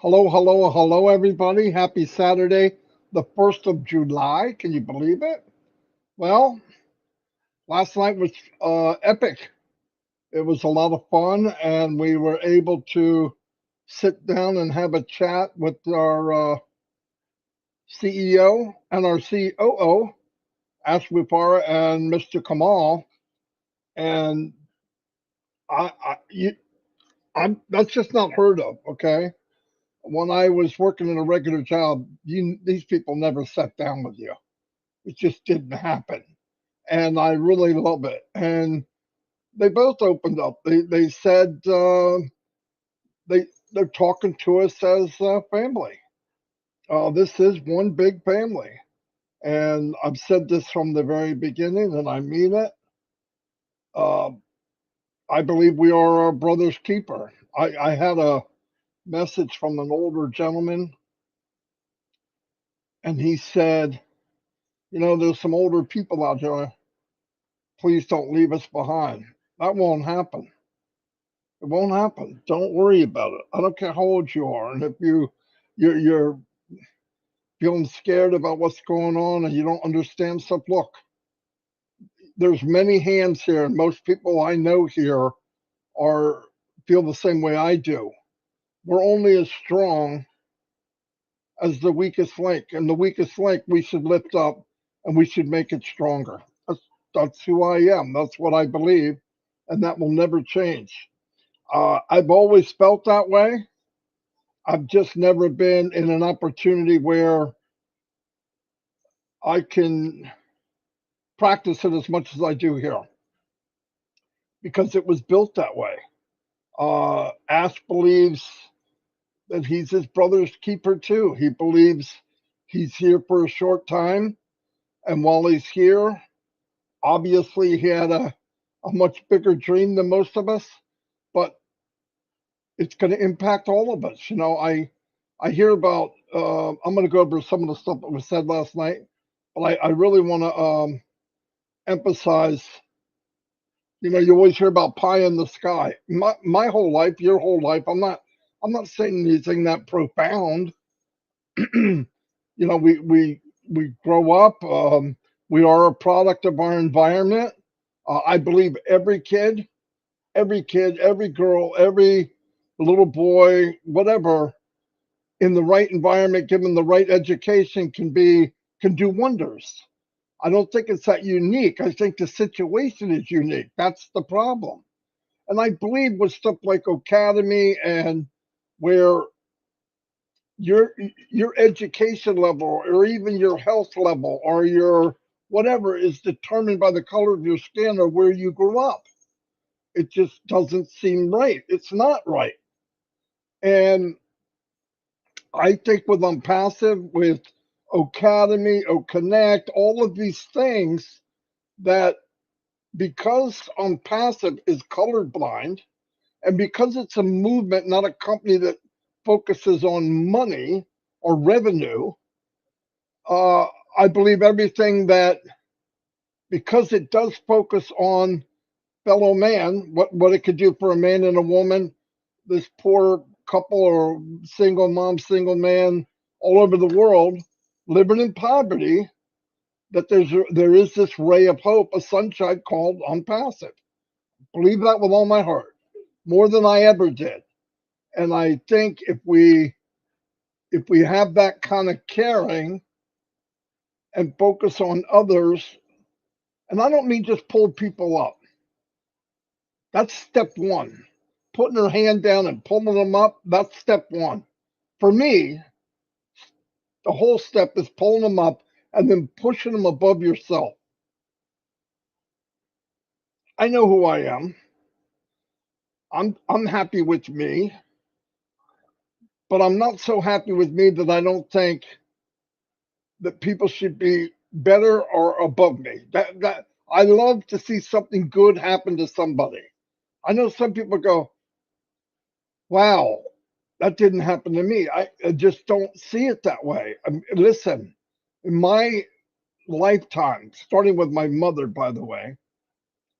Hello, hello, hello, everybody. Happy Saturday, the 1st of July. Can you believe it? Well, last night was epic. It was a lot of fun, and we were able to sit down and have a chat with our CEO and our COO, Ash Mufareh and Mr. Kamal. And you, that's just not heard of, okay? When I was working in a regular job, these people never sat down with you. It just didn't happen. And I really love it. And they both opened up. They said they're talking to us as a family. This is one big family. And I've said this from the very beginning, and I mean it. Uh, I believe we are our brother's keeper. I had a message from an older gentleman, and he said, there's some older people out there. Please don't leave us behind. That won't happen. It won't happen. Don't worry about it. I don't care how old you are, and if you're feeling scared about what's going on and you don't understand stuff, look, there's many hands here, and most people I know here are feel the same way I do. We're only as strong as the weakest link, and the weakest link we should lift up and we should make it stronger. That's who I am. That's what I believe, and that will never change. I've always felt that way. I've just never been in an opportunity where I can practice it as much as I do here because it was built that way. Ash believes that he's his brother's keeper too. He believes he's here for a short time. And while he's here, obviously he had a much bigger dream than most of us, but it's going to impact all of us. I hear about, I'm going to go over some of the stuff that was said last night, but I really want to emphasize, you always hear about pie in the sky. My whole life, your whole life, I'm not saying anything that profound. We grow up. We are a product of our environment. I believe every kid, every girl, every little boy, whatever, in the right environment, given the right education, can do wonders. I don't think it's that unique. I think the situation is unique. That's the problem. And I believe with stuff like Academy and where your your education level or even your health level or your whatever is determined by the color of your skin or where you grew up. It just doesn't seem right. It's not right. And I think with Onpassive, with Academy, Connect, all of these things that because Onpassive is colorblind and because it's a movement, not a company that focuses on money or revenue, uh, I believe everything that because it does focus on fellow man, what it could do for a man and a woman, this poor couple or single mom, single man all over the world living in poverty, that there is this ray of hope, a sunshine called Onpassive. Believe that with all my heart, more than I ever did. And I think if we have that kind of caring and focus on others, and I don't mean just pull people up. That's step one. Putting her hand down and pulling them up, that's step one. For me, the whole step is pulling them up and then pushing them above yourself. I know who I am. I'm happy with me, but I'm not so happy with me that I don't think that people should be better or above me. That I love to see something good happen to somebody. I know some people go, "Wow, that didn't happen to me." I just don't see it that way. Listen, in my lifetime, starting with my mother, by the way,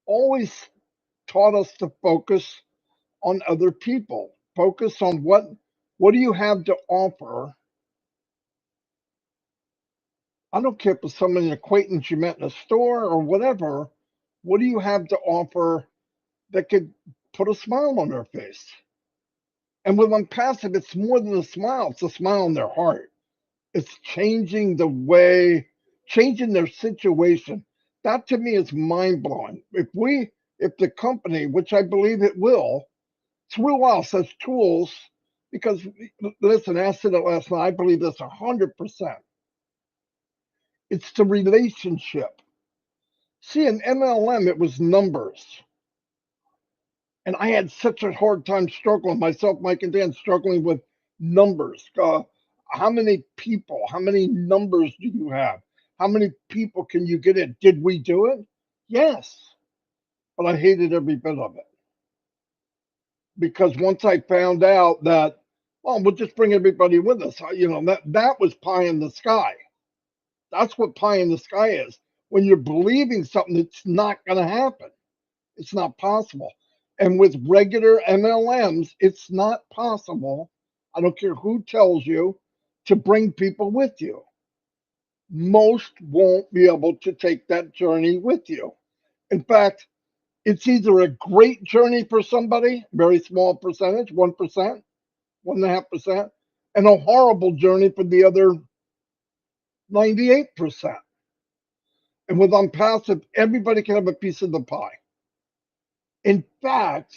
always taught us to focus on other people, focus on what What do you have to offer? I don't care if it's someone, an acquaintance you met in a store or whatever. What do you have to offer that could put a smile on their face? And with Onpassive, it's more than a smile. It's a smile on their heart. It's changing the way, changing their situation. That to me is mind blowing. If the company, which I believe it will, through us as tools, because listen, I said it last night, I believe this 100%. It's the relationship. See, in MLM, it was numbers. And I had such a hard time struggling, myself, Mike, and Dan, struggling with numbers. How many people, how many numbers do you have? How many people can you get in? Did we do it? Yes. But I hated every bit of it. Because once I found out that, well, we'll just bring everybody with us, that was pie in the sky. That's what pie in the sky is. When you're believing something, it's not going to happen. It's not possible. And with regular MLMs, it's not possible. I don't care who tells you to bring people with you. Most won't be able to take that journey with you. In fact, it's either a great journey for somebody, very small percentage, 1%, 1.5%, and a horrible journey for the other 98%. And with Onpassive, everybody can have a piece of the pie. In fact,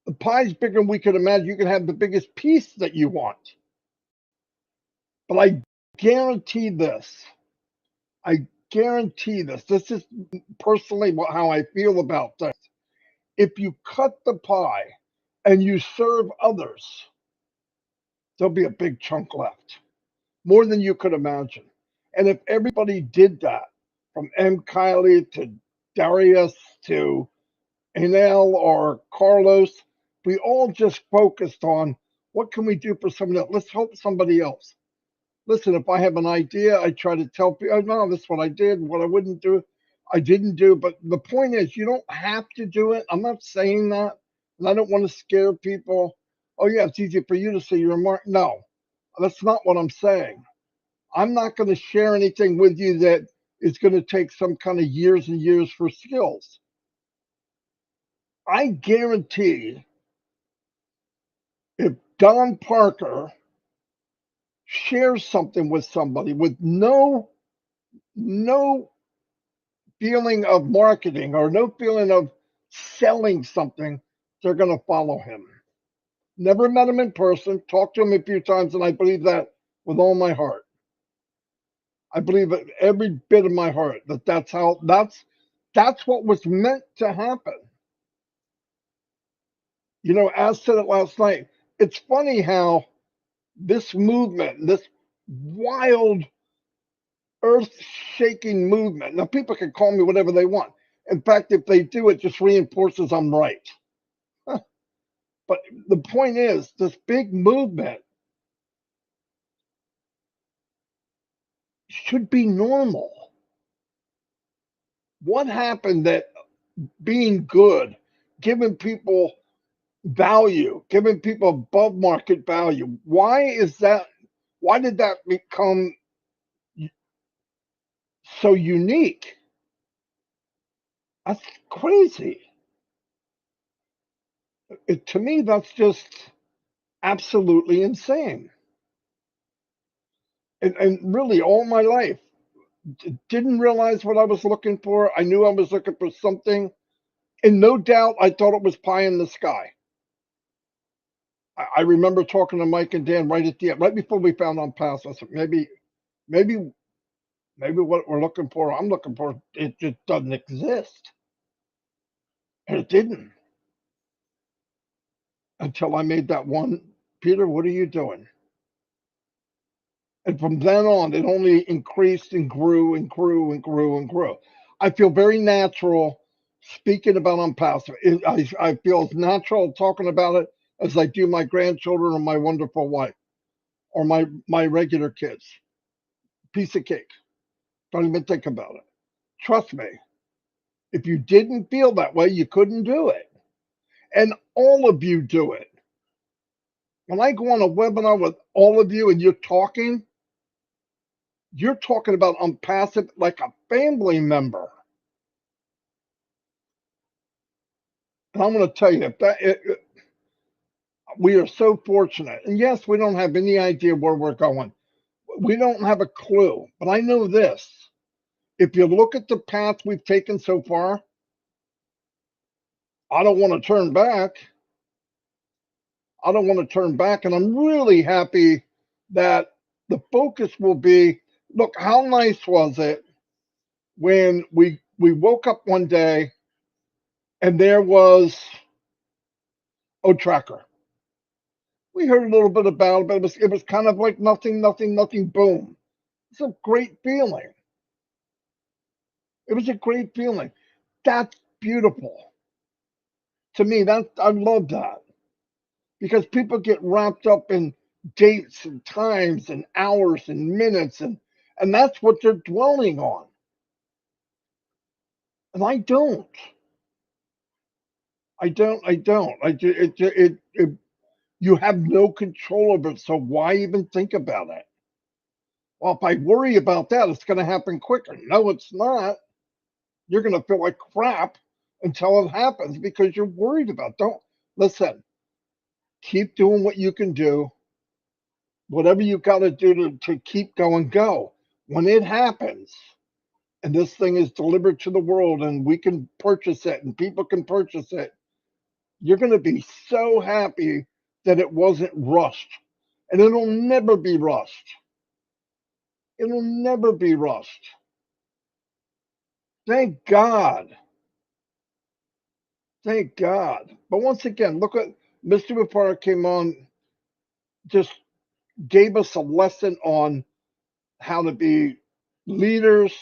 the pie's bigger than we could imagine. You can have the biggest piece that you want. But I guarantee this. I guarantee this. This is personally how I feel about this. If you cut the pie and you serve others, there'll be a big chunk left, more than you could imagine. And if everybody did that, from M. Kylie to Darius to Enel or Carlos, we all just focused on what can we do for someone else? Let's help somebody else. Listen, if I have an idea, I try to tell people, oh, no, this is what I did, what I wouldn't do, I didn't do. But the point is, you don't have to do it. I'm not saying that. And I don't want to scare people. Oh, yeah, it's easy for you to say you're a mark. No, that's not what I'm saying. I'm not going to share anything with you that is going to take some kind of years and years for skills. I guarantee if Don Parker shares something with somebody with no feeling of marketing or no feeling of selling something, they're going to follow him. Never met him in person, talked to him a few times, and I believe that with all my heart. I believe it every bit of my heart that's what was meant to happen. As said it last night, it's funny how this movement, this wild, earth-shaking movement. Now, people can call me whatever they want. In fact, if they do, it just reinforces I'm right. But the point is, this big movement should be normal. What happened that being good, giving people value, giving people above market value, why did that become so unique? That's crazy. To me, that's just absolutely insane. And really, all my life, didn't realize what I was looking for. I knew I was looking for something. And no doubt, I thought it was pie in the sky. I remember talking to Mike and Dan right at the end, right before we found Onpassive. I said, maybe what we're looking for, I'm looking for, it just doesn't exist. And it didn't until I made that one, Peter, what are you doing? And from then on, it only increased and grew and grew and grew and grew. I feel very natural speaking about Onpassive. I feel as natural talking about it as I do my grandchildren or my wonderful wife or my regular kids. Piece of cake. Don't even think about it. Trust me. If you didn't feel that way, you couldn't do it. And all of you do it. When I go on a webinar with all of you and you're talking about Onpassive like a family member. And I'm going to tell you, we are so fortunate. And yes, we don't have any idea where we're going. We don't have a clue. But I know this. If you look at the path we've taken so far, I don't want to turn back. I don't want to turn back. And I'm really happy that the focus will be, look, how nice was it when we woke up one day and there was Tracker. We heard a little bit about it, but it was kind of like nothing, boom. It's a great feeling. It was a great feeling. That's beautiful. To me, I love that. Because people get wrapped up in dates and times and hours and minutes and that's what they're dwelling on. And I don't. You have no control over it, so why even think about it? Well, if I worry about that, it's going to happen quicker. No, it's not. You're going to feel like crap until it happens because you're worried about it. Don't listen. Keep doing what you can do. Whatever you got to do to keep going, go. When it happens, and this thing is delivered to the world, and we can purchase it, and people can purchase it, you're going to be so happy that it wasn't rushed. And it'll never be rushed. It'll never be rushed. Thank God. Thank God. But once again, look at Mr. Mufareh came on, just gave us a lesson on how to be leaders,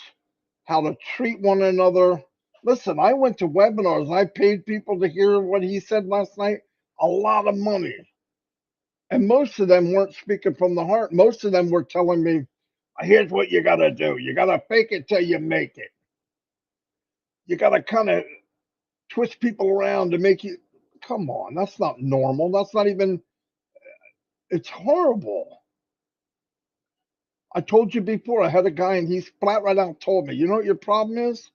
how to treat one another. Listen, I went to webinars. I paid people to hear what he said last night, a lot of money. And most of them weren't speaking from the heart. Most of them were telling me, here's what you got to do. You got to fake it till you make it. You got to kind of twist people around to make you. Come on, that's not normal. That's not even, it's horrible. I told you before, I had a guy and he's flat right out told me, you know what your problem is?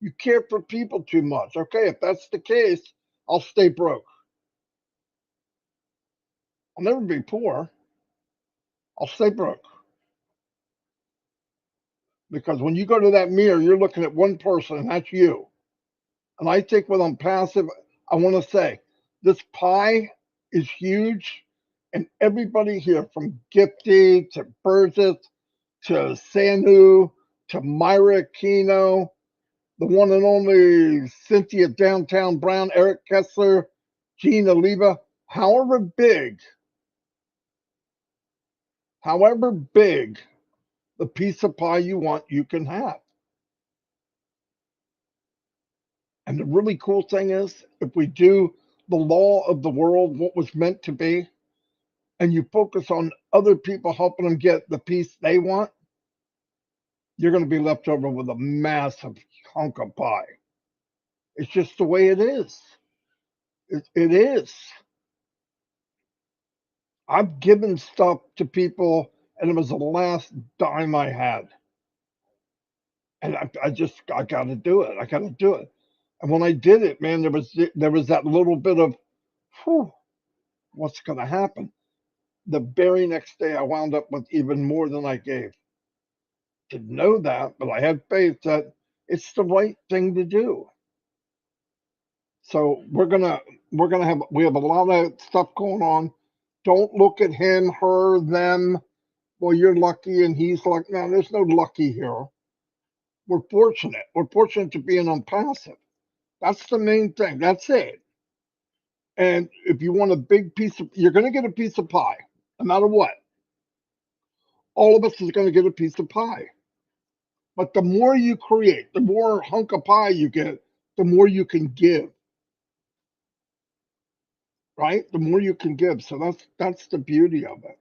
You care for people too much. Okay, if that's the case, I'll stay broke. I'll never be poor. I'll stay broke. Because when you go to that mirror, you're looking at one person, and that's you. And I think with Onpassive, I want to say this pie is huge. And everybody here, from Gifty to Burgess to Sanu to Myra Aquino, the one and only Cynthia Downtown Brown, Eric Kessler, Gene Oliva, however big the piece of pie you want, you can have. And the really cool thing is, if we do the law of the world, what was meant to be, and you focus on other people helping them get the piece they want, you're going to be left over with a massive hunk of pie. It's just the way it is. It is. I've given stuff to people, and it was the last dime I had. And I got to do it. I got to do it. And when I did it, man, there was that little bit of, whew, what's going to happen? The very next day, I wound up with even more than I gave. Didn't know that, but I had faith that it's the right thing to do. So we have a lot of stuff going on. Don't look at him, her, them. Well, you're lucky and he's lucky. No, there's no lucky here. We're fortunate. We're fortunate to be an Onpassive. That's the main thing. That's it. And if you want a big piece of, you're going to get a piece of pie, no matter what. All of us is going to get a piece of pie. But the more you create, the more hunk of pie you get, the more you can give. Right? The more you can give. So that's the beauty of it.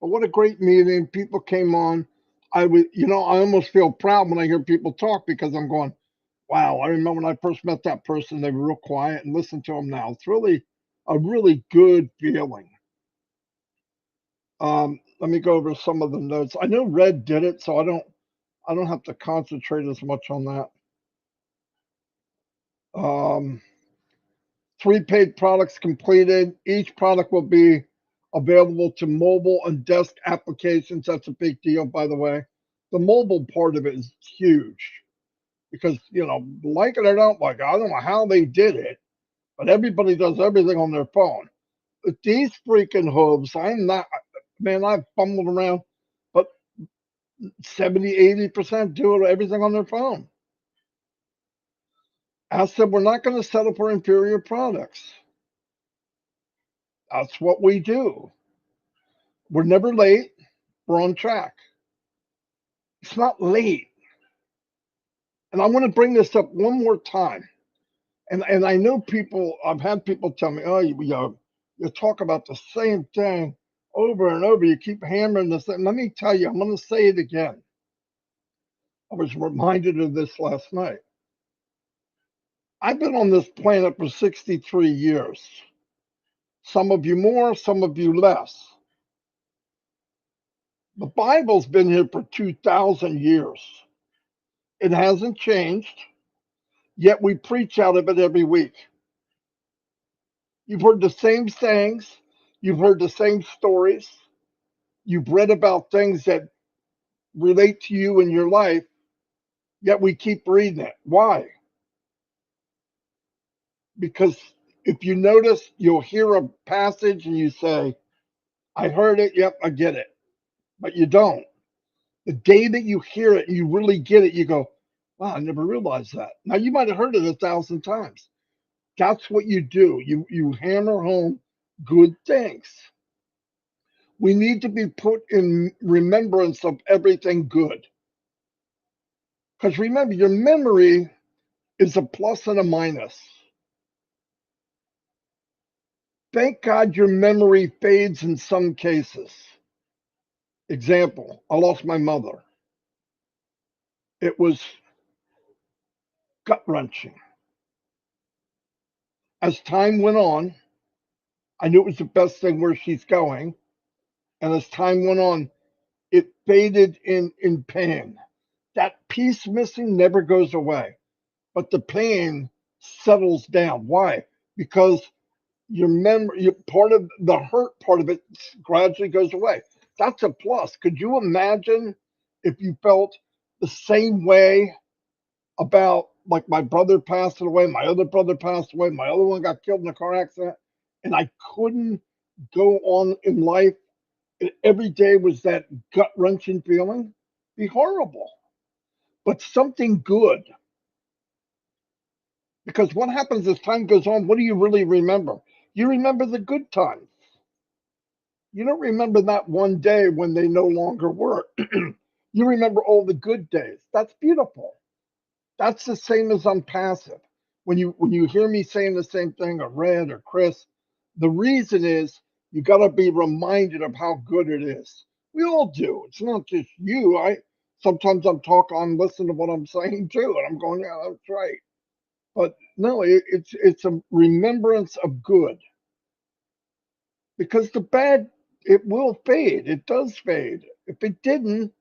But what a great meeting. People came on. I almost feel proud when I hear people talk because I'm going, wow, I remember when I first met that person, they were real quiet, and listen to them now. It's really a really good feeling. Let me go over some of the notes. I know Red did it, so I don't have to concentrate as much on that. 3 paid products completed. Each product will be available to mobile and desk applications. That's a big deal, by the way. The mobile part of it is huge because, like it or not, like, I don't know how they did it, but everybody does everything on their phone. But these freaking hooves, I'm not, man, I've fumbled around, but 70–80% do everything on their phone. I said, we're not going to settle for inferior products. That's what we do. We're never late. We're on track. It's not late. And I want to bring this up one more time. And I know people, I've had people tell me, oh, you talk about the same thing over and over. You keep hammering this. And let me tell you, I'm going to say it again. I was reminded of this last night. I've been on this planet for 63 years. Some of you more, some of you less. The Bible's been here for 2,000 years. It hasn't changed, yet we preach out of it every week. You've heard the same sayings, you've heard the same stories, you've read about things that relate to you in your life, yet we keep reading it. Why? Because if you notice, you'll hear a passage and you say, I heard it, yep, I get it. But you don't. The day that you hear it and you really get it, you go, wow, I never realized that. Now, you might have heard it 1,000 times. That's what you do. You hammer home good things. We need to be put in remembrance of everything good. Because remember, your memory is a plus and a minus. Thank God your memory fades in some cases. Example, I lost my mother. It was gut-wrenching. As time went on, I knew it was the best thing where she's going. And as time went on, it faded in pain. That piece missing never goes away, but the pain settles down. Why? Because your memory, part of the hurt part of it gradually goes away. That's a plus. Could you imagine if you felt the same way about, like, my brother passed away, my other brother passed away, my other one got killed in a car accident, and I couldn't go on in life? And every day was that gut wrenching feeling? Be horrible. But something good. Because what happens as time goes on, what do you really remember? You remember the good times. You don't remember that one day when they no longer were. You remember all the good days. That's beautiful. That's the same as Onpassive. When you hear me saying the same thing, or Red or Chris, the reason is you got to be reminded of how good it is. We all do. It's not just you. Sometimes I'm listening to what I'm saying too, and I'm going, yeah, that's right. But no, it's a remembrance of good, because the bad, it will fade. It does fade. If it didn't,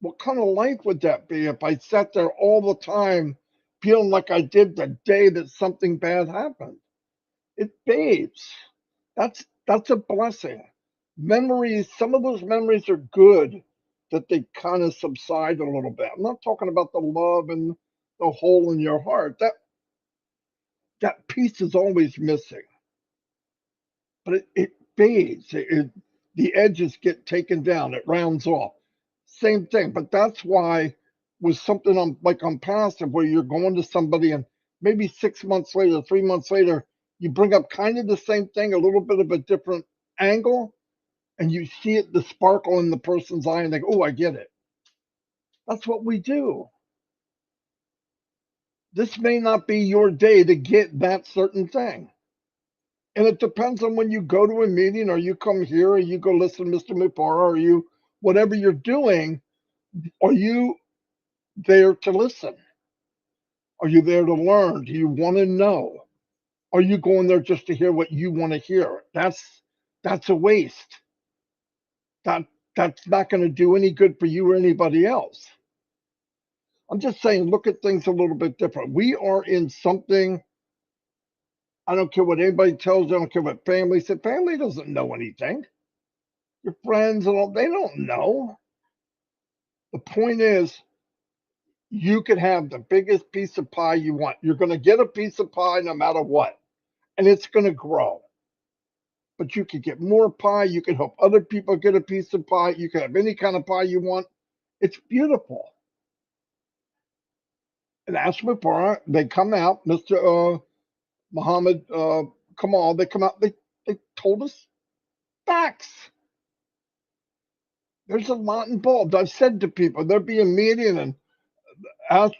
what kind of life would that be if I sat there all the time feeling like I did the day that something bad happened? It fades. That's a blessing. Memories, some of those memories are good, that they kind of subside a little bit. I'm not talking about the love and the hole in your heart. That piece is always missing, but it fades. The edges get taken down. It rounds off. Same thing. But that's why with something like Onpassive, where you're going to somebody and maybe 6 months later, 3 months later, you bring up kind of the same thing, a little bit of a different angle, and you see it, the sparkle in the person's eye, and they go, oh, I get it. That's what we do. This may not be your day to get that certain thing. And it depends on when you go to a meeting, or you come here, or you go listen to Mr. Mufareh, or you, whatever you're doing, are you there to listen? Are you there to learn? Do you want to know? Are you going there just to hear what you want to hear? That's that's a waste. That's not going to do any good for you or anybody else. I'm just saying, look at things a little bit different. We are in something. I don't care what anybody tells you. I don't care what family said. Family doesn't know anything. Your friends and all, they don't know. The point is, you could have the biggest piece of pie you want. You're going to get a piece of pie no matter what, and it's going to grow. But you could get more pie. You can help other people get a piece of pie. You can have any kind of pie you want. It's beautiful. And ask Mufareh, they come out, Mr. Muhammad Kamal, they come out, they told us facts. There's a lot involved. I've said to people, there'll be a meeting and ask,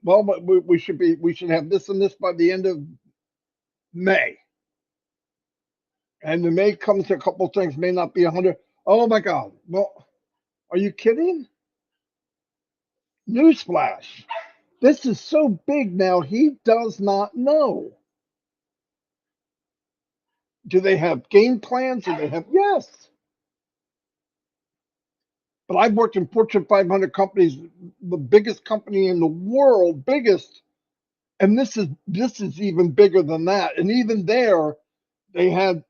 well, we should have this and this by the end of May. And the May comes to a couple things, may not be 100. Oh my God. Well, are you kidding? Newsflash. This is so big now, he does not know. Do they have game plans? Do they have? Yes. But I've worked in Fortune 500 companies, the biggest company in the world, biggest, and this is even bigger than that. And even there, they had,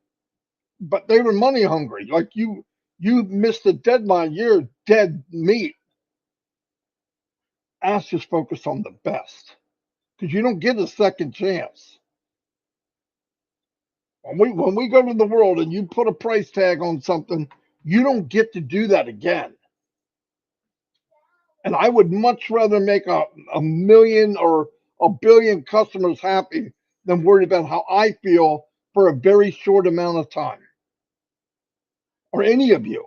but they were money hungry. Like you missed the deadline, you're dead meat. Ask just focus on the best, because you don't get a second chance. When we go to the world and you put a price tag on something, you don't get to do that again. And I would much rather make a million or a billion customers happy than worry about how I feel for a very short amount of time. Or any of you.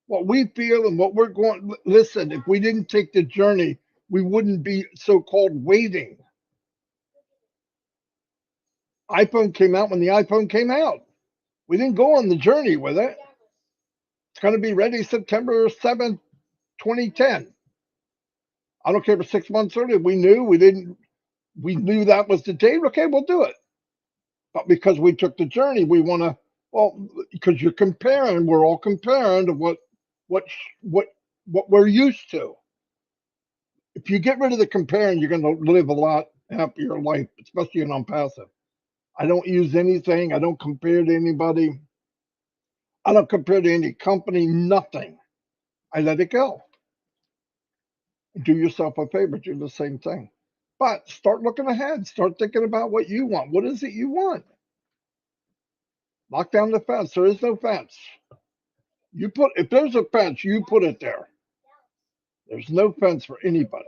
What we feel and what we're going, listen, if we didn't take the journey, we wouldn't be so-called waiting. iPhone came out when the iPhone came out. We didn't go on the journey with it. It's going to be ready September 7th, 2010. I don't care if it's 6 months earlier. We knew that was the date. Okay, we'll do it. But because we took the journey, we want to, well, because you're comparing, we're all comparing to what we're used to. If you get rid of the comparing, you're going to live a lot happier life, especially in Onpassive. I don't use anything. I don't compare to anybody. I don't compare to any company, nothing. I let it go. Do yourself a favor, do the same thing. But start looking ahead. Start thinking about what you want. What is it you want? Knock down the fence. There is no fence. If there's a fence, you put it there. There's no fence for anybody.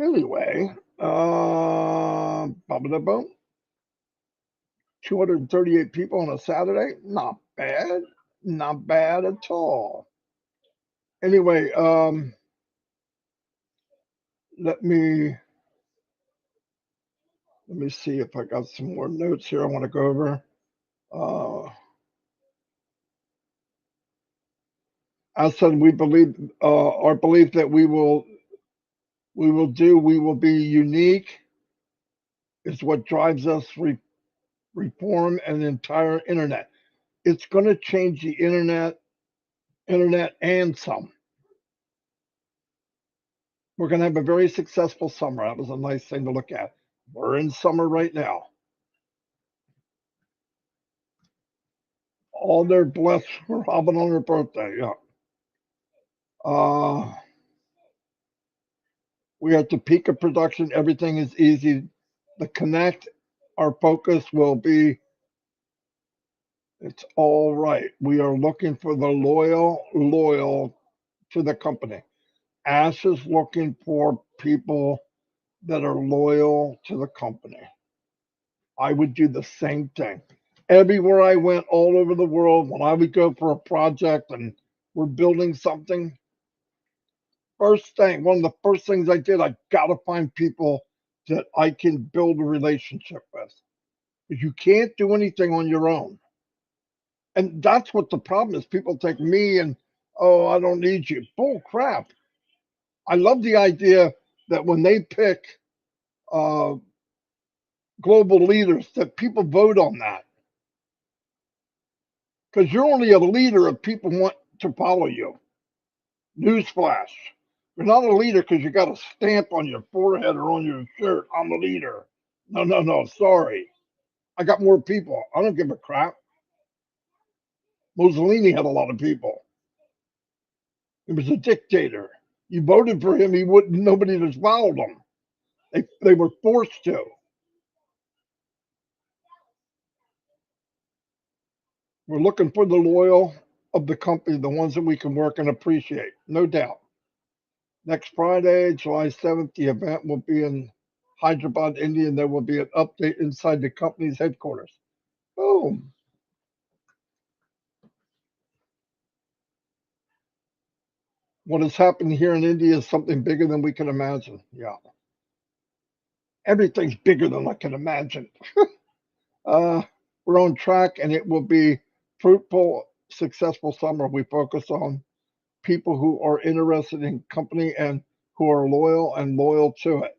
Anyway, 238 people on a Saturday. Not bad. Not bad at all. Anyway, let me see if I got some more notes here I want to go over. I said we believe our belief that we will be unique is what drives us reform an entire internet. It's going to change the internet and some. We're going to have a very successful summer. That was a nice thing to look at. We're in summer right now. All they're blessed for Robin on her birthday. Yeah. We are at the peak of production. Everything is easy. The connect, our focus will be, it's all right. We are looking for the loyal to the company. Ash is looking for people that are loyal to the company. I would do the same thing. Everywhere I went all over the world, when I would go for a project and we're building something, one of the first things I did, I got to find people that I can build a relationship with. Because you can't do anything on your own. And that's what the problem is. People take me and, oh, I don't need you. Bull crap. I love the idea that when they pick global leaders, that people vote on that. Because you're only a leader if people want to follow you. Newsflash. You're not a leader because you got a stamp on your forehead or on your shirt. I'm a leader. No, no, no. Sorry. I got more people. I don't give a crap. Mussolini had a lot of people. He was a dictator. You voted for him, he wouldn't. Nobody just followed him. They were forced to. We're looking for the loyal of the company, the ones that we can work and appreciate, no doubt. Next Friday, July 7th, the event will be in Hyderabad, India, and there will be an update inside the company's headquarters. Boom. What has happened here in India is something bigger than we can imagine. Yeah. Everything's bigger than I can imagine. Uh, we're on track, and it will be fruitful, successful summer. We focus on people who are interested in company and who are loyal to it.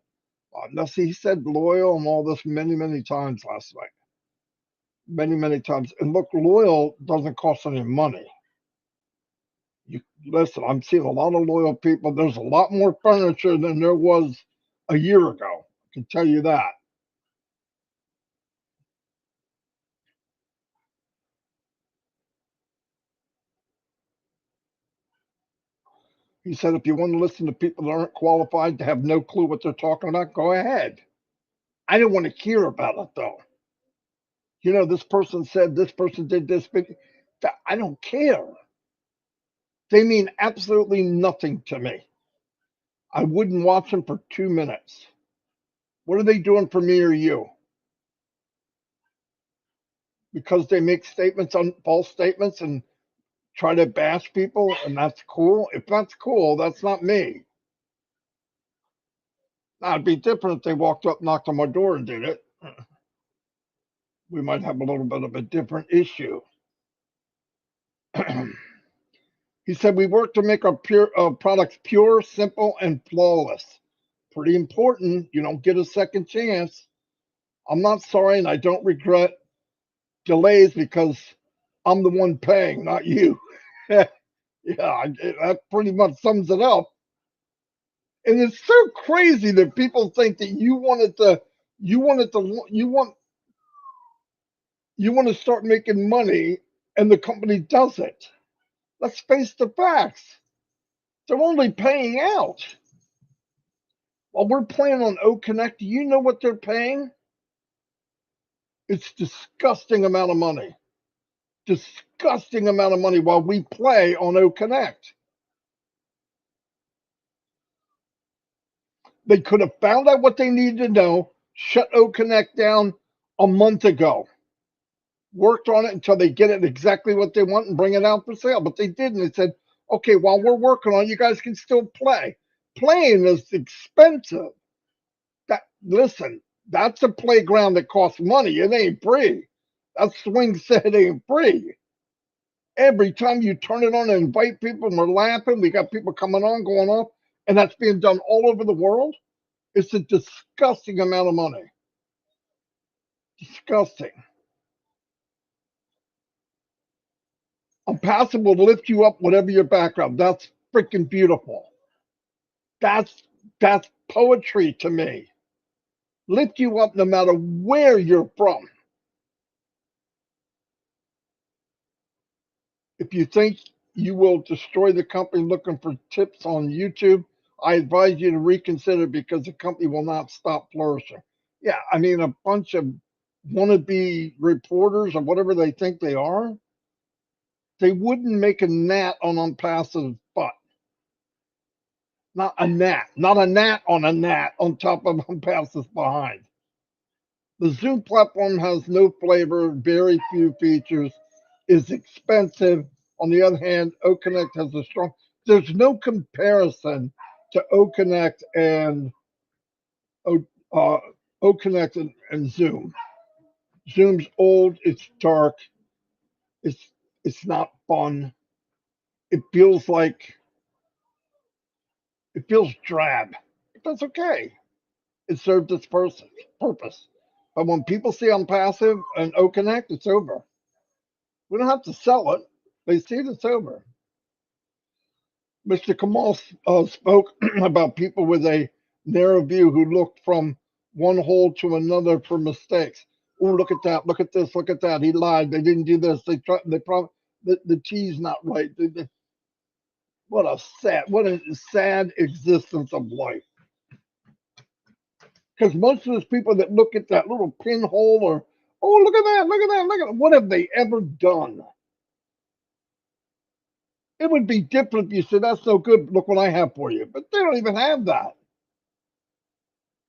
Now, see, he said loyal and all this many, many times last night. Many, many times. And look, loyal doesn't cost any money. You listen, I'm seeing a lot of loyal people. There's a lot more furniture than there was a year ago. I can tell you that. He said, if you want to listen to people that aren't qualified, to have no clue what they're talking about, go ahead. I didn't want to hear about it though. You know, this person said this person did this, but I don't care. They mean absolutely nothing to me. I wouldn't watch them for 2 minutes. What are they doing for me or you? Because they make statements on false statements and try to bash people, and that's cool. If that's cool, that's not me. Now, it'd be different if they walked up, knocked on my door, and did it. We might have a little bit of a different issue. He said, we work to make our products pure, simple, and flawless. Pretty important. You don't get a second chance. I'm not sorry, and I don't regret delays because I'm the one paying, not you. Yeah, that pretty much sums it up. And it's so crazy that people think that you wanted to, you want to start making money, and the company does it. Let's face the facts. They're only paying out. While we're playing on O Connect, do you know what they're paying? It's disgusting amount of money. Disgusting amount of money while we play on O Connect. They could have found out what they needed to know, shut O Connect down a month ago, worked on it until they get it exactly what they want and bring it out for sale. But they didn't. They said, okay, while we're working on it, you guys can still play. Playing is expensive. Listen, that's a playground that costs money. It ain't free. That swing set ain't free. Every time you turn it on and invite people, and we're laughing, we got people coming on, going off, and that's being done all over the world. It's a disgusting amount of money. Disgusting. Onpassive will lift you up, whatever your background. That's freaking beautiful. That's that's poetry to me. Lift you up no matter where you're from. If you think you will destroy the company looking for tips on YouTube, I advise you to reconsider because the company will not stop flourishing. Yeah, I mean, a bunch of wannabe reporters or whatever they think they are, they wouldn't make a gnat on Onpassive's butt. Not a gnat, not a gnat on top of Onpassive's behind. The Zoom platform has no flavor, very few features, is expensive. On the other hand, OConnect has a strong, there's no comparison to OConnect and uh, OConnect and Zoom. Zoom's old, it's dark, it's it's not fun. It feels like it feels drab. But that's okay. It served its purpose. But when people see Onpassive and OConnect, it's over. We don't have to sell it. They see it's over. Mr. Kamal spoke about people with a narrow view who look from one hole to another for mistakes. Oh, look at that! Look at this! Look at that! He lied. They didn't do this. They tried. They probably the T's not right. What a sad existence of life. Because most of those people that look at that little pinhole or, oh, look at that! Look at that! Look at that! What have they ever done? It would be different if you said, "That's no good. Look what I have for you." But they don't even have that.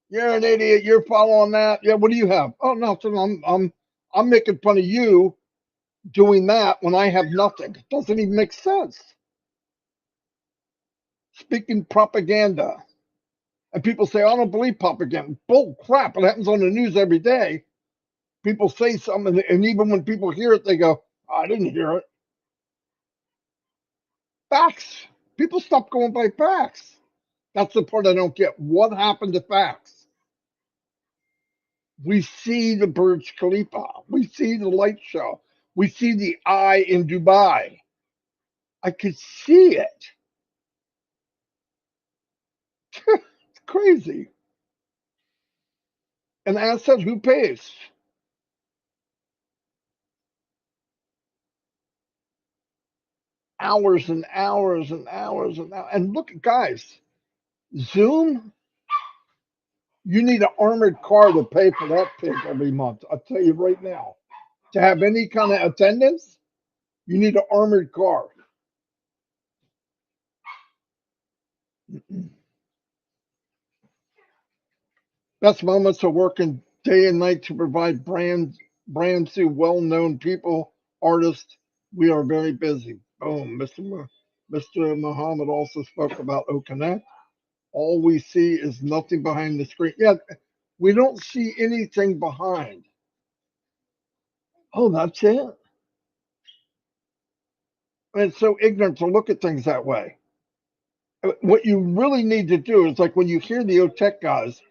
You're an idiot. You're following that. Yeah. What do you have? Oh no. So I'm making fun of you doing that when I have nothing. It doesn't even make sense. Speaking propaganda, and people say, "I don't believe propaganda." Bull crap! It happens on the news every day. People say something, and even when people hear it, they go, "I didn't hear it." Facts. People stop going by facts. That's the part I don't get. What happened to facts? We see the Burj Khalifa. We see the light show. We see the eye in Dubai. I could see it. It's crazy. And I said, who pays? Hours and hours and hours and hours. And look, guys, Zoom, you need an armored car to pay for that pig every month. I'll tell you right now. To have any kind of attendance, you need an armored car. Best moments are working day and night to provide brands to well-known people, artists. We are very busy. Boom. Mr. Muhammad also spoke about OConnect. All we see is nothing behind the screen. Yeah, we don't see anything behind. Oh, that's it. And it's so ignorant to look at things that way. What you really need to do is like when you hear the OTech guys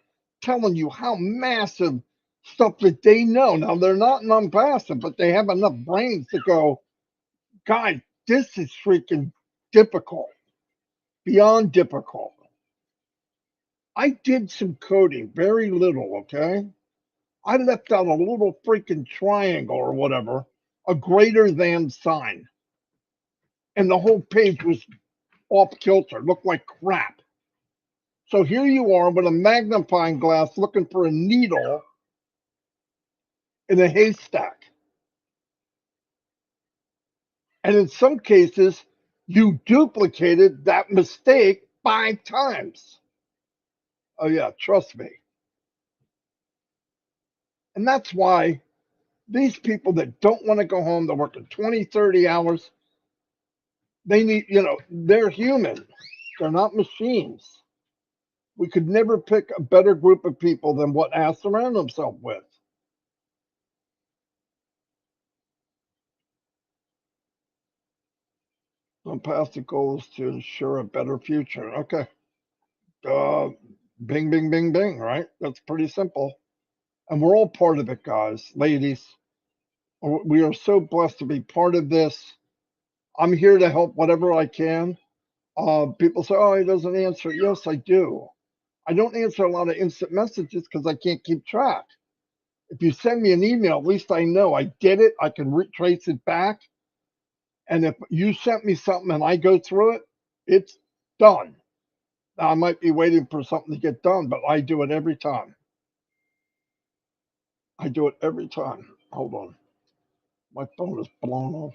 telling you how massive stuff that they know. Now they're not non-passive, but they have enough brains to go, guys, this is freaking difficult, beyond difficult. I did some coding, very little, okay? I left out a little freaking triangle or whatever, a greater than sign. And the whole page was off kilter, looked like crap. So here you are with a magnifying glass looking for a needle in a haystack. And in some cases, you duplicated that mistake 5 times. Oh, yeah, trust me. And that's why these people that don't want to go home, they're working 20, 30 hours, they need, they're human. They're not machines. We could never pick a better group of people than what Ass surround himself with. Onpassive goals to ensure a better future. Okay. Uh, bing, bing, bing, bing, right? That's pretty simple. And we're all part of it, guys, ladies. We are so blessed to be part of this. I'm here to help whatever I can. People say, oh, he doesn't answer. Yes, I do. I don't answer a lot of instant messages because I can't keep track. If you send me an email, at least I know I did it. I can trace it back. And if you sent me something and I go through it, it's done. Now, I might be waiting for something to get done, but I do it every time. I do it every time. Hold on. My phone is blown off.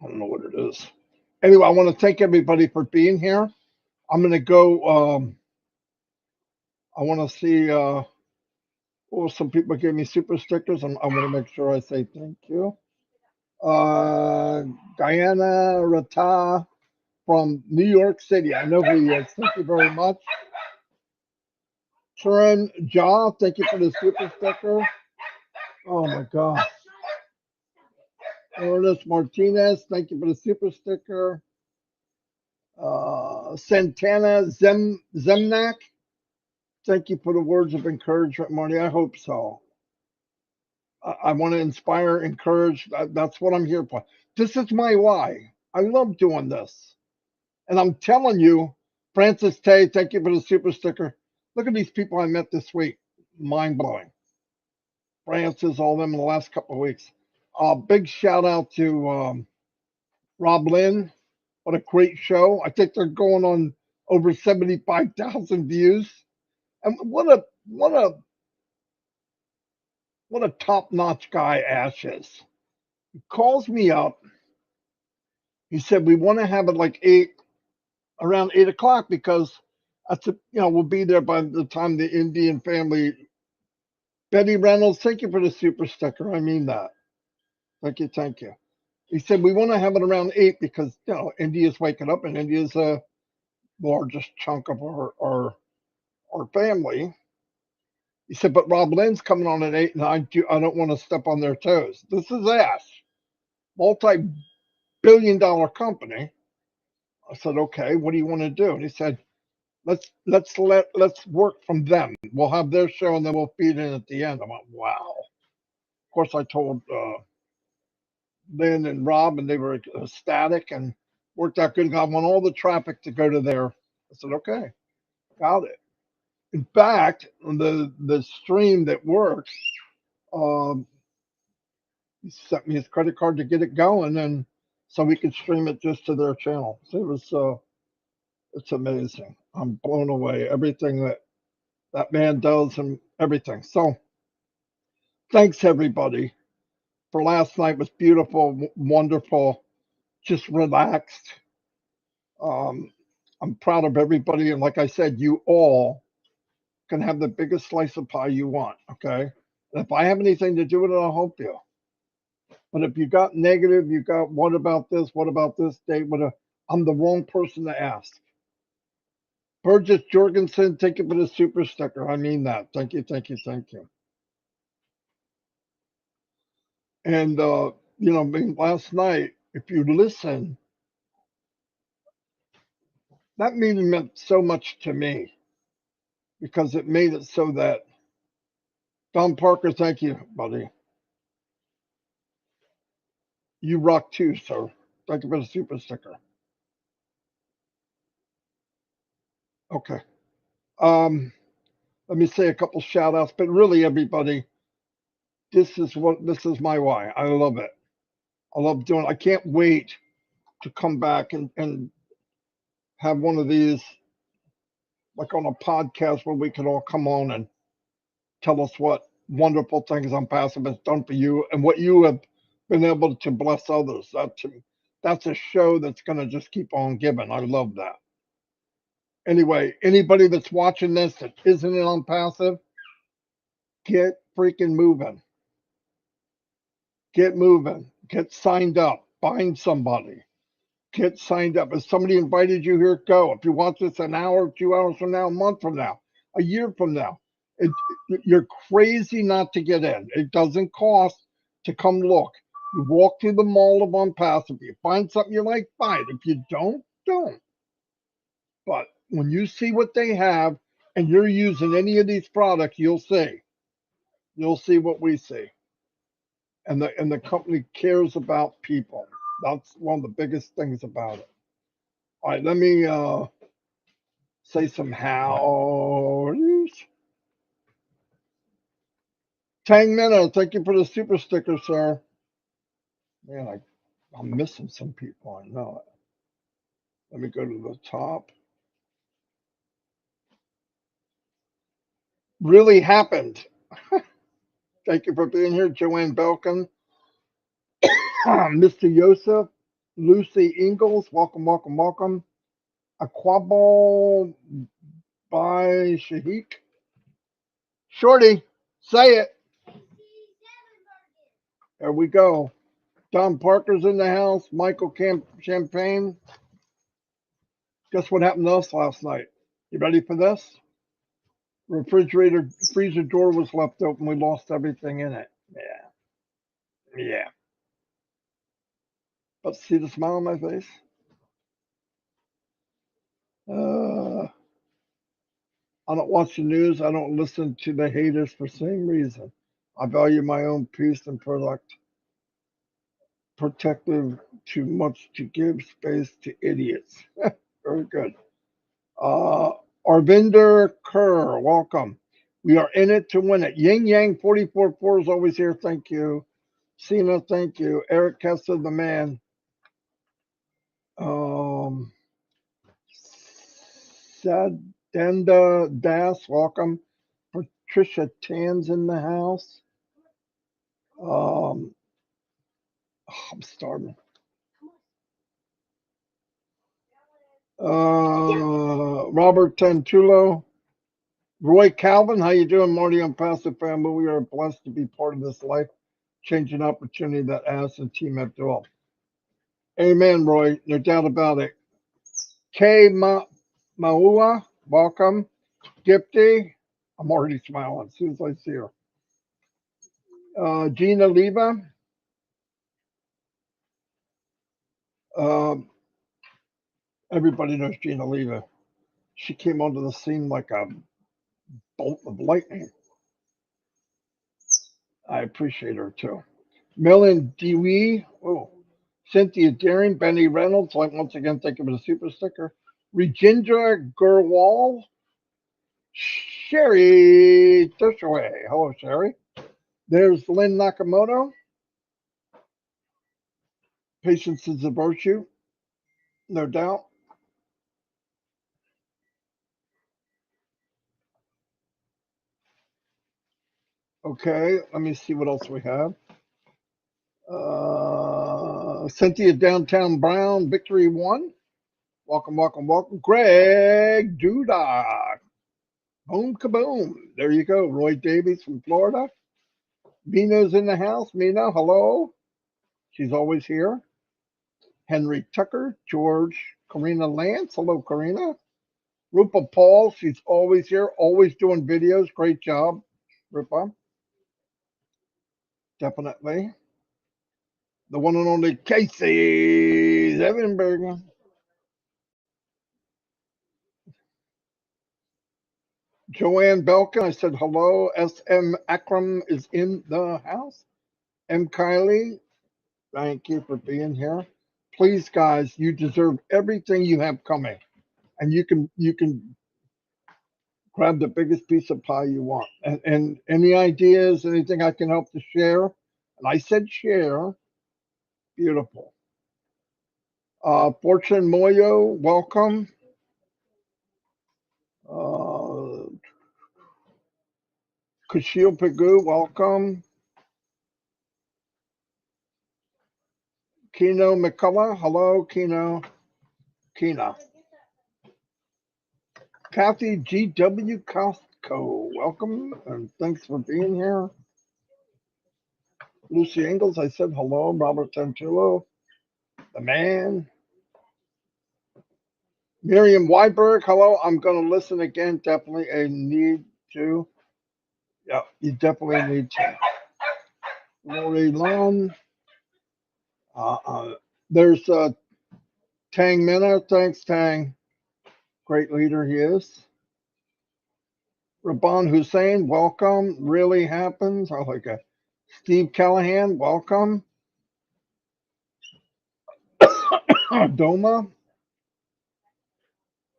I don't know what it is. Anyway, I want to thank everybody for being here. I'm going to go. I want to see. Oh, some people gave me super stickers. I want to make sure I say thank you. Diana Rata from New York City. I know who he is. Thank you very much. Turin Ja, thank you for the super sticker. Oh my God. Ernest Martinez, thank you for the super sticker. Santana Zemnak. Thank you for the words of encouragement, Marty. I hope so. I want to inspire, encourage. That's what I'm here for. This is my why. I love doing this. And I'm telling you, Francis Tay, thank you for the super sticker. Look at these people I met this week. Mind blowing. Francis, all of them in the last couple of weeks. Big shout out to Rob Lynn. What a great show. I think they're going on over 75,000 views. And what a top-notch guy Ash is. He calls me up. He said, we want to have it like around 8 o'clock because we'll be there by the time the Indian family. Betty Reynolds, thank you for the super sticker. I mean that. Thank you, thank you. He said we want to have it around 8 because India's waking up and India's a largest chunk of our family. He said, but Rob Lynn's coming on at 8 and I don't want to step on their toes. This is Ash, multi-billion-dollar company. I said, okay, what do you want to do? And he said, let's work from them. We'll have their show and then we'll feed in at the end. I went, wow. Of course, I told Lynn and Rob, and they were ecstatic and worked out good. I want all the traffic to go to there. I said, okay, got it. In fact, the stream that works, he sent me his credit card to get it going, and so we could stream it just to their channel. So it's amazing. I'm blown away. Everything that man does and everything. So thanks everybody for last night. Was beautiful, wonderful, just relaxed. I'm proud of everybody, and like I said, you all can have the biggest slice of pie you want. Okay, and if I have anything to do with it, I'll help you. But if you got negative, you got what about this? What about this date? I'm the wrong person to ask. Burgess Jorgensen, thank you for the super sticker. I mean that. Thank you, thank you, thank you. And last night, if you listen, that meeting meant so much to me because it made it so that Don Parker, thank you, buddy. You rock too, sir. Thank you for the super sticker. Okay. Let me say a couple shout outs, but really everybody, this is my why. I love it. I love doing it. I can't wait to come back and have one of these like on a podcast where we can all come on and tell us what wonderful things Onpassive has done for you and what you have been able to bless others. That's a show that's going to just keep on giving. I love that. Anyway, anybody that's watching this that isn't an Onpassive, get freaking moving. Get moving. Get signed up. Find somebody. Get signed up. If somebody invited you here, go. If you want this an hour, 2 hours from now, a month from now, a year from now, you're crazy not to get in. It doesn't cost to come look. You walk through the mall of Onpassive. You find something you like, buy it. If you don't, don't. But when you see what they have and you're using any of these products, you'll see. You'll see what we see. And the company cares about people. That's one of the biggest things about it. All right, let me say some howdies. Tang Minnow, thank you for the super sticker, sir. Man, I'm missing some people. I know it. Let me go to the top. Really happened. Thank you for being here, Joanne Belkin. Mr. Yosef, Lucy Ingalls, welcome, welcome, welcome. Aquaball by Shahik. Shorty, say it. There we go. Tom Parker's in the house. Michael Champagne. Guess what happened to us last night? You ready for this? Freezer door was left open. We lost everything in it. Yeah. But see the smile on my face? I don't watch the news. I don't listen to the haters for the same reason. I value my own peace and protective too much to give space to idiots. Very good. Uh, Arvinder Kerr, welcome. We are in it to win it. Yin Yang 444 is always here. Thank you. Sina, thank you. Eric Kessler, the man. Sadenda Das, welcome. Patricia Tan's in the house. I'm starving. Robert Tantulo. Roy Calvin, how you doing, Marty Onpassive family? We are blessed to be part of this life-changing opportunity that Ass and Team have developed. Amen, Roy. No doubt about it. K. Maua, welcome. Gipty, I'm already smiling as soon as I see her. Gina Leva. Everybody knows Gina Leva. She came onto the scene like a bolt of lightning. I appreciate her too. Melon Dewey. Oh, Cynthia Daring, Benny Reynolds. Like once again, thank you for the super sticker. Regindra Gurwal. Sherry Tushaway. Hello, Sherry. There's Lynn Nakamoto. Patience is a virtue, no doubt. Okay, let me see what else we have. Cynthia Downtown Brown, Victory 1. Welcome, welcome, welcome. Greg Duda. Boom kaboom. There you go. Roy Davies from Florida. Mina's in the house. Mina, hello. She's always here. Henry Tucker, George, Karina Lance. Hello, Karina. Rupa Paul, she's always here, always doing videos. Great job, Rupa. Definitely. The one and only Casey Evanberg. Joanne Belkin, I said hello. SM Akram is in the house. M. Kylie, thank you for being here. Please, guys, you deserve everything you have coming. And you can grab the biggest piece of pie you want. And any ideas, anything I can help to share? And I said share. Beautiful. Fortune Moyo, welcome. Kashil Pegu, welcome. Kino McCullough, hello, Kino. Kina. Kathy G.W. Costco, welcome, and thanks for being here. Lucy Ingalls, I said hello. Robert Tantulo, the man. Miriam Weiberg, hello. I'm going to listen again. Definitely a need to. Yeah, you definitely need to. Lori Lund. There's Tang Mena. Thanks, Tang. Great leader he is. Rabban Hussein, welcome. Really happens. I like it. Steve Callahan, welcome. Doma.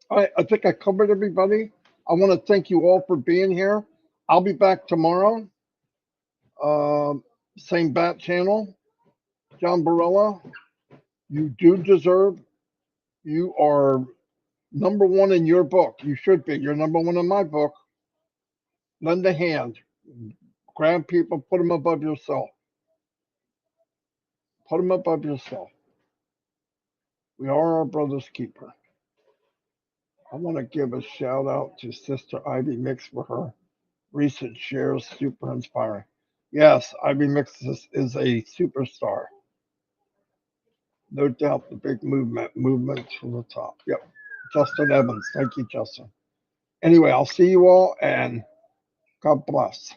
I think I covered everybody. I want to thank you all for being here. I'll be back tomorrow. Same bat channel. John Barella, you do deserve, you are number one in your book. You should be. You're number one in my book. Lend a hand. Grab people, put them above yourself. Put them above yourself. We are our brother's keeper. I want to give a shout out to Sister Ivy Mix for her recent shares, super inspiring. Yes, Ivy Mix is a superstar. No doubt the big movement to the top. Yep. Justin Evans. Thank you, Justin. Anyway, I'll see you all and God bless.